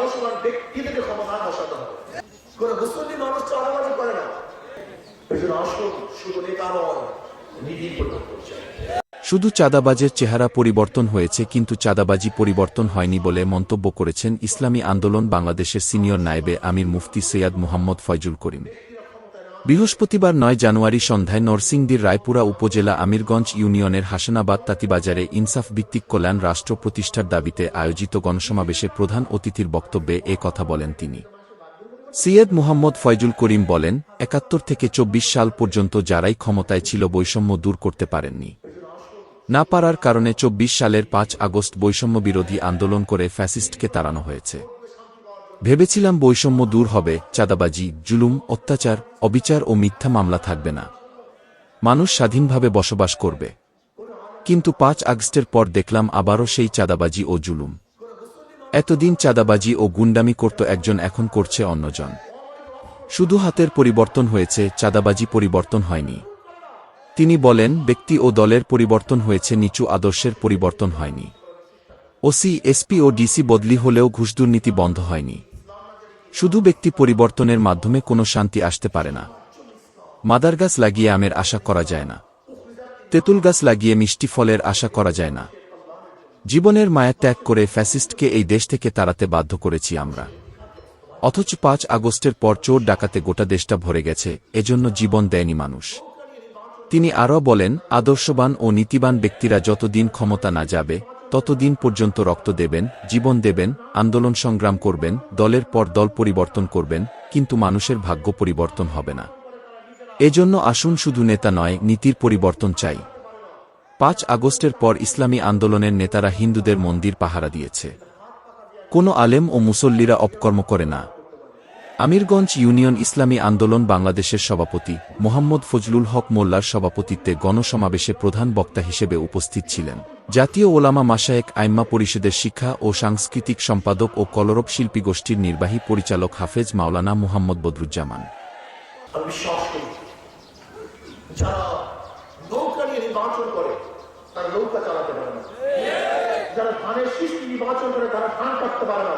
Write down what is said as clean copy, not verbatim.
জনসমান ব্যক্তিদেরকে ক্ষমতায় বসাতে হবে। কোন মুসলিম মানুষ চাঁদাবাজি করে না। এই জন্য আসুন, শুধু নেতা নয়, নীতির পরিবর্তন চাই। শুধু চাঁদাবাজের চেহারা পরিবর্তন হয়েছে, কিন্তু চাঁদাবাজি পরিবর্তন হয়নি বলে মন্তব্য করেছেন ইসলামী আন্দোলন বাংলাদেশের সিনিয়র নায়েবে আমির মুফতি সৈয়দ মুহাম্মদ ফয়জুল করিম। বৃহস্পতিবার ৯ জানুয়ারি সন্ধ্যায় নরসিংদীর রায়পুরা উপজেলা আমিরগঞ্জ ইউনিয়নের হাসানাবাদ তাঁতিবাজারে ইনসাফ ভিত্তিক কল্যাণ রাষ্ট্র প্রতিষ্ঠার দাবিতে আয়োজিত গণসমাবেশে প্রধান অতিথির বক্তব্যে এ কথা বলেন তিনি। সৈয়দ মুহাম্মদ ফয়জুল করিম বলেন, ৭১ থেকে ২৪ সাল পর্যন্ত যারাই ক্ষমতায় ছিল বৈষম্য দূর করতে পারেননি। না পারার কারণে ২৪ সালের ৫ আগস্ট বৈষম্য বিরোধী আন্দোলন করে ফ্যাসিস্টকে তাড়ানো হয়েছে। ভেবেছিলাম বৈষম্য দূর হবে, চাঁদাবাজি, জুলুম, অত্যাচার, অবিচার ও মিথ্যা মামলা থাকবে না, মানুষ স্বাধীনভাবে বসবাস করবে। কিন্তু ৫ আগস্টের পর দেখলাম আবারও সেই চাঁদাবাজি ও জুলুম। এতদিন চাঁদাবাজি ও গুন্ডামি করত একজন, এখন করছে অন্যজন। শুধু হাতের পরিবর্তন হয়েছে, চাঁদাবাজি পরিবর্তন হয়নি। তিনি বলেন, ব্যক্তি ও দলের পরিবর্তন হয়েছে, নিচু আদর্শের পরিবর্তন হয়নি। ওসি, এসপি ও ডিসি বদলি হলেও ঘুষদুর্নীতি বন্ধ হয়নি। শুধু ব্যক্তি পরিবর্তনের মাধ্যমে কোনো শান্তি আসতে পারে না। মাদার গাছ লাগিয়ে আমের আশা করা যায় না, তেঁতুল গাছ লাগিয়ে মিষ্টি ফলের আশা করা যায় না। জীবনের মায়া ত্যাগ করে ফ্যাসিস্টকে এই দেশ থেকে তাড়াতে বাধ্য করেছি আমরা। অথচ ৫ আগস্টের পর চোর ডাকাতে গোটা দেশটা ভরে গেছে, এজন্য জীবন দেয়নি মানুষ। তিনি আরও বলেন, আদর্শবান ও নীতিবান ব্যক্তিরা যতদিন ক্ষমতা না যাবে ততদিন পর্যন্ত রক্ত দেবেন, জীবন দেবেন, আন্দোলন সংগ্রাম করবেন, দলের পর দল পরিবর্তন করবেন, কিন্তু মানুষের ভাগ্য পরিবর্তন হবে না। এজন্য আসুন, শুধু নেতা নয়, নীতির পরিবর্তন চাই। ৫ আগস্টের পর ইসলামী আন্দোলনের নেতারা হিন্দুদের মন্দির পাহারা দিয়েছে, কোনো আলেম ও মুসল্লিরা অপকর্ম করে না। আমিরগঞ্জ ইউনিয়ন ইসলামী আন্দোলন বাংলাদেশের সভাপতি মোহাম্মদ ফজলুল হক মোল্লার সভাপতিত্বে গণসমাবেশে প্রধান বক্তা হিসেবে উপস্থিত ছিলেন জাতীয় ওলামা মাশায়েখ আইম্মা পরিষদের শিক্ষা ও সাংস্কৃতিক সম্পাদক ও কলরব শিল্পী গোষ্ঠীর নির্বাহী পরিচালক হাফেজ মাওলানা মুহাম্মদ বদরুজ্জামান। আমি বিশ্বাস করি, যারা নৌকা নিয়ে নির্বাচন করে তারা নৌকা চালাতে পারে না, যারা ধানের শীষ নির্বাচন করে তারা ধান কাটতে পারে না।